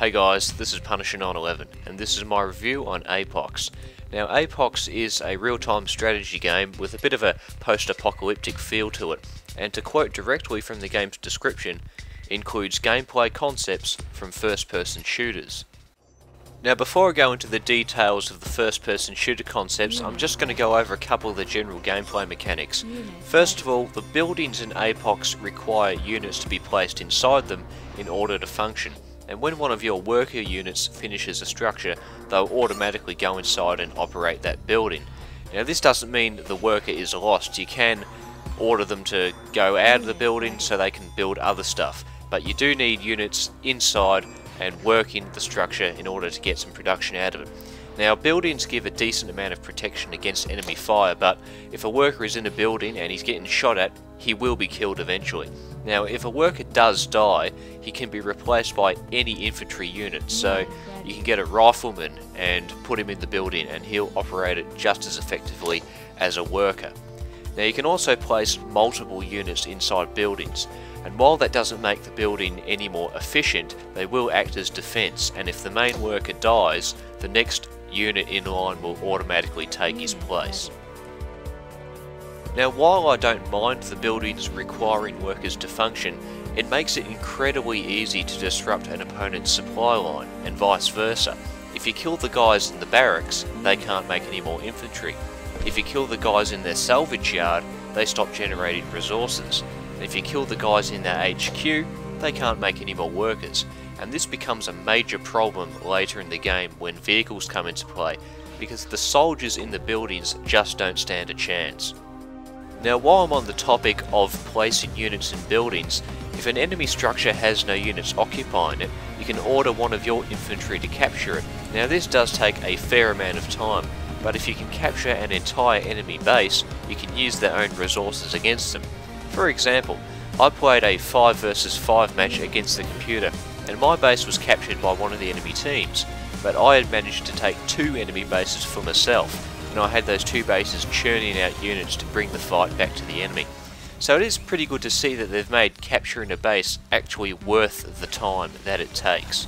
Hey guys, this is Punisher911 and this is my review on APOX. Now APOX is a real-time strategy game with a bit of a post-apocalyptic feel to it, and to quote directly from the game's description, includes gameplay concepts from first-person shooters. Now before I go into the details of the first-person shooter concepts, I'm just going to go over a couple of the general gameplay mechanics. First of all, the buildings in APOX require units to be placed inside them in order to function. And when one of your worker units finishes a structure, they'll automatically go inside and operate that building. Now this doesn't mean the worker is lost. You can order them to go out of the building so they can build other stuff. But you do need units inside and working the structure in order to get some production out of it. Now buildings give a decent amount of protection against enemy fire, but if a worker is in a building and he's getting shot at, he will be killed eventually. Now if a worker does die, he can be replaced by any infantry unit, so you can get a rifleman and put him in the building and he'll operate it just as effectively as a worker. Now you can also place multiple units inside buildings, and while that doesn't make the building any more efficient, they will act as defense, and if the main worker dies, the next unit in line will automatically take his place. Now while I don't mind the buildings requiring workers to function, it makes it incredibly easy to disrupt an opponent's supply line, and vice versa. If you kill the guys in the barracks, they can't make any more infantry. If you kill the guys in their salvage yard, they stop generating resources. And if you kill the guys in their HQ, they can't make any more workers. And this becomes a major problem later in the game when vehicles come into play, because the soldiers in the buildings just don't stand a chance. Now while I'm on the topic of placing units in buildings, if an enemy structure has no units occupying it, you can order one of your infantry to capture it. Now this does take a fair amount of time, but if you can capture an entire enemy base, you can use their own resources against them. For example, I played a 5 versus 5 match against the computer, and my base was captured by one of the enemy teams, but I had managed to take 2 enemy bases for myself, and I had those 2 bases churning out units to bring the fight back to the enemy. So it is pretty good to see that they've made capturing a base actually worth the time that it takes.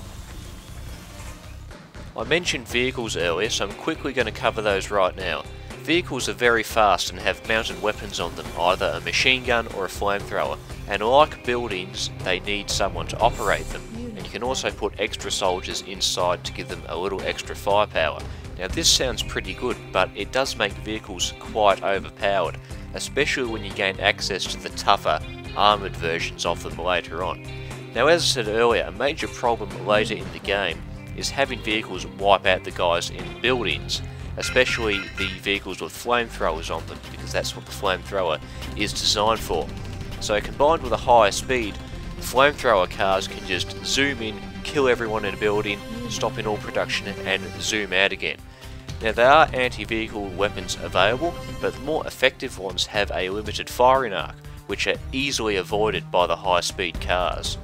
I mentioned vehicles earlier, so I'm quickly going to cover those right now. Vehicles are very fast and have mounted weapons on them, either a machine gun or a flamethrower, and like buildings, they need someone to operate them. And you can also put extra soldiers inside to give them a little extra firepower. Now this sounds pretty good, but it does make vehicles quite overpowered, especially when you gain access to the tougher, armoured versions of them later on. Now as I said earlier, a major problem later in the game is having vehicles wipe out the guys in buildings, especially the vehicles with flamethrowers on them, because that's what the flamethrower is designed for. So combined with a higher speed, flamethrower cars can just zoom in, kill everyone in a building, stopping all production and zoom out again. Now there are anti-vehicle weapons available, but the more effective ones have a limited firing arc, which are easily avoided by the high speed cars.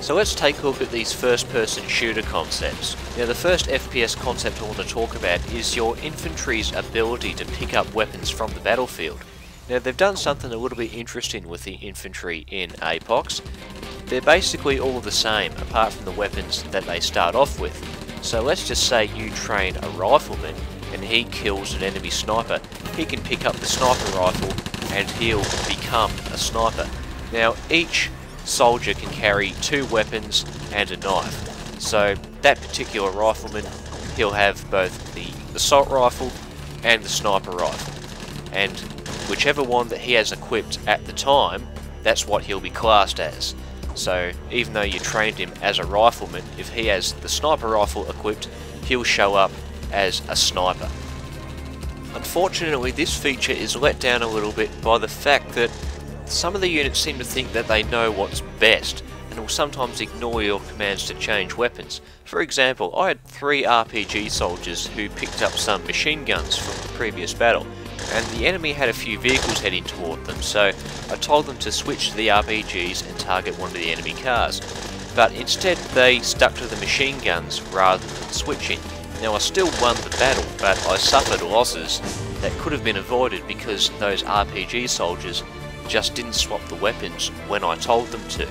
So let's take a look at these first-person shooter concepts. Now the first FPS concept I want to talk about is your infantry's ability to pick up weapons from the battlefield. Now they've done something a little bit interesting with the infantry in APOX. They're basically all the same, apart from the weapons that they start off with. So let's just say you train a rifleman and he kills an enemy sniper. He can pick up the sniper rifle and he'll become a sniper. Now each soldier can carry 2 weapons and a knife. So that particular rifleman, he'll have both the assault rifle and the sniper rifle. And whichever one that he has equipped at the time, that's what he'll be classed as. So even though you trained him as a rifleman, if he has the sniper rifle equipped, he'll show up as a sniper. Unfortunately, this feature is let down a little bit by the fact that some of the units seem to think that they know what's best, and will sometimes ignore your commands to change weapons. For example, I had 3 RPG soldiers who picked up some machine guns from the previous battle, and the enemy had a few vehicles heading toward them, so I told them to switch to the RPGs and target one of the enemy cars. But instead they stuck to the machine guns rather than switching. Now I still won the battle, but I suffered losses that could have been avoided because those RPG soldiers just didn't swap the weapons when I told them to.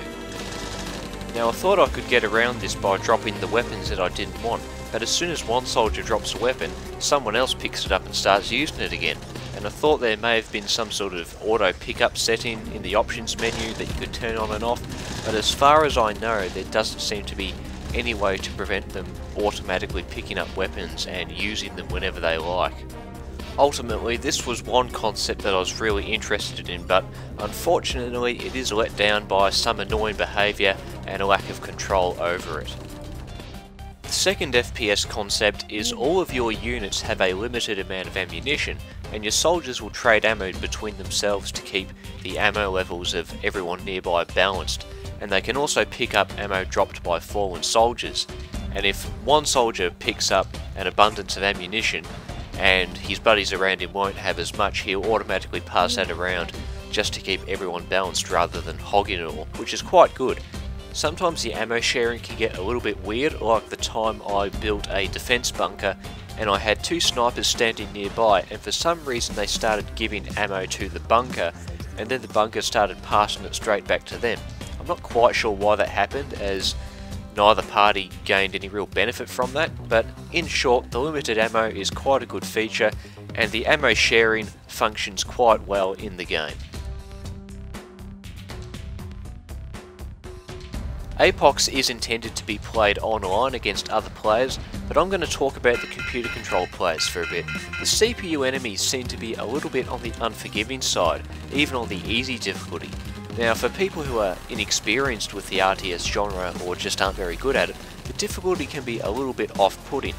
Now I thought I could get around this by dropping the weapons that I didn't want, but as soon as one soldier drops a weapon, someone else picks it up and starts using it again. And I thought there may have been some sort of auto pickup setting in the options menu that you could turn on and off, but as far as I know there doesn't seem to be any way to prevent them automatically picking up weapons and using them whenever they like. Ultimately, this was one concept that I was really interested in, but unfortunately it is let down by some annoying behaviour and a lack of control over it. The second FPS concept is all of your units have a limited amount of ammunition, and your soldiers will trade ammo between themselves to keep the ammo levels of everyone nearby balanced, and they can also pick up ammo dropped by fallen soldiers. And if one soldier picks up an abundance of ammunition, and his buddies around him won't have as much, he'll automatically pass that around just to keep everyone balanced rather than hogging it all, which is quite good. Sometimes the ammo sharing can get a little bit weird, like the time I built a defense bunker and I had two snipers standing nearby, and for some reason they started giving ammo to the bunker and then the bunker started passing it straight back to them. I'm not quite sure why that happened, as neither party gained any real benefit from that, but in short, the limited ammo is quite a good feature and the ammo sharing functions quite well in the game. APOX is intended to be played online against other players, but I'm going to talk about the computer controlled players for a bit. The CPU enemies seem to be a little bit on the unforgiving side, even on the easy difficulty. Now, for people who are inexperienced with the RTS genre or just aren't very good at it, the difficulty can be a little bit off-putting.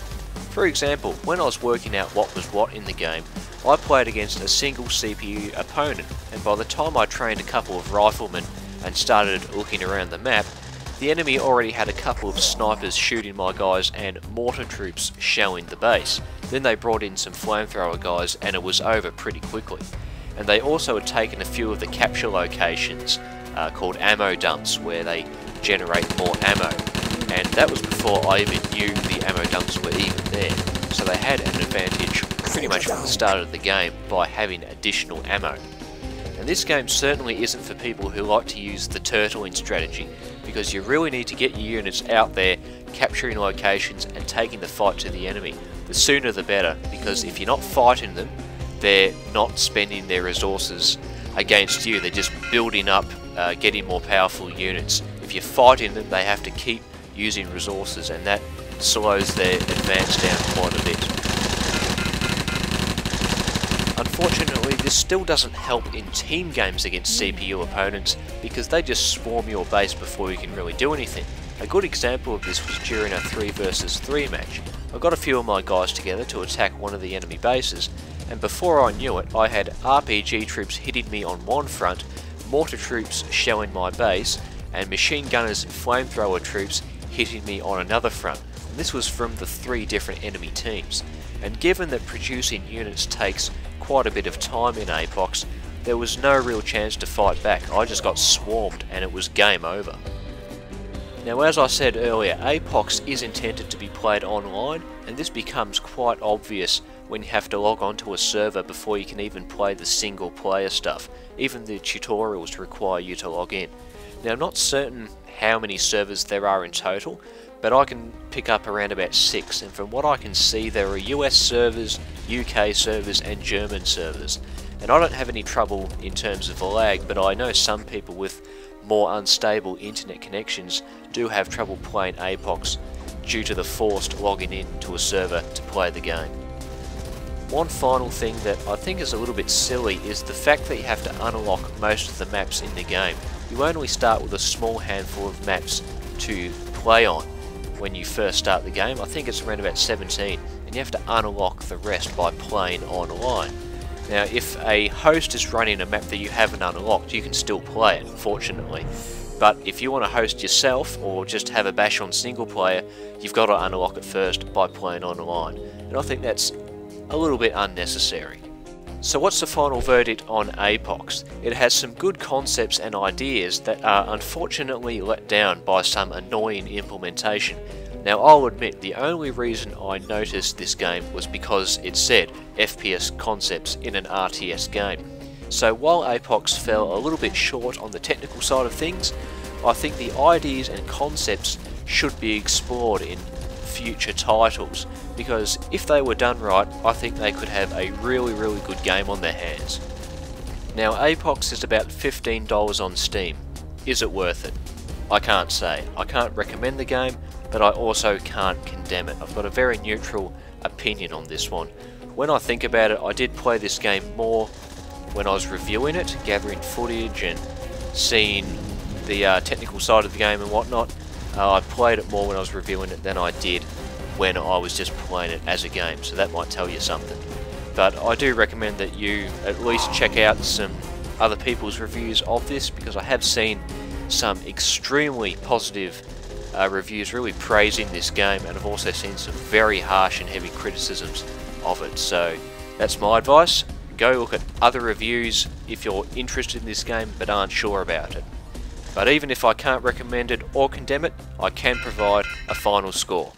For example, when I was working out what was what in the game, I played against a single CPU opponent, and by the time I trained a couple of riflemen and started looking around the map, the enemy already had a couple of snipers shooting my guys and mortar troops shelling the base. Then they brought in some flamethrower guys and it was over pretty quickly. And they also had taken a few of the capture locations called ammo dumps, where they generate more ammo. And that was before I even knew the ammo dumps were even there. So they had an advantage pretty much from the start of the game by having additional ammo. And this game certainly isn't for people who like to use the turtling strategy, because you really need to get your units out there, capturing locations and taking the fight to the enemy. The sooner the better, because if you're not fighting them, they're not spending their resources against you, they're just building up, getting more powerful units. If you're fighting them, they have to keep using resources, and that slows their advance down quite a bit. Unfortunately, this still doesn't help in team games against CPU opponents, because they just swarm your base before you can really do anything. A good example of this was during a 3 versus 3 match. I got a few of my guys together to attack one of the enemy bases, and before I knew it, I had RPG troops hitting me on one front, mortar troops shelling my base, and machine gunners and flamethrower troops hitting me on another front. And this was from the 3 different enemy teams. And given that producing units takes quite a bit of time in APOX, there was no real chance to fight back. I just got swarmed and it was game over. Now, as I said earlier, APOX is intended to be played online, and this becomes quite obvious when you have to log on to a server before you can even play the single player stuff. Even the tutorials require you to log in. Now, I'm not certain how many servers there are in total, but I can pick up around about 6, and from what I can see there are US servers, UK servers and German servers. And I don't have any trouble in terms of lag, but I know some people with more unstable internet connections do have trouble playing APOX due to the forced logging in to a server to play the game. One final thing that I think is a little bit silly is the fact that you have to unlock most of the maps in the game. You only start with a small handful of maps to play on when you first start the game. I think it's around about 17, and you have to unlock the rest by playing online. Now, if a host is running a map that you haven't unlocked, you can still play it, fortunately. But if you want to host yourself, or just have a bash on single player, you've got to unlock it first by playing online. And I think that's a little bit unnecessary. So what's the final verdict on APOX? It has some good concepts and ideas that are unfortunately let down by some annoying implementation. Now, I'll admit, the only reason I noticed this game was because it said FPS concepts in an RTS game. So while APOX fell a little bit short on the technical side of things, I think the ideas and concepts should be explored in future titles, because if they were done right, I think they could have a really good game on their hands. Now APOX is about $15 on Steam. Is it worth it? I can't say. I can't recommend the game, but I also can't condemn it. I've got a very neutral opinion on this one. When I think about it, I did play this game more when I was reviewing it, gathering footage and seeing the technical side of the game and whatnot. I played it more when I was reviewing it than I did when I was just playing it as a game, so that might tell you something. But I do recommend that you at least check out some other people's reviews of this, because I have seen some extremely positive reviews really praising this game, and I've also seen some very harsh and heavy criticisms of it. So that's my advice. Go look at other reviews if you're interested in this game but aren't sure about it. But even if I can't recommend it or condemn it, I can provide a final score.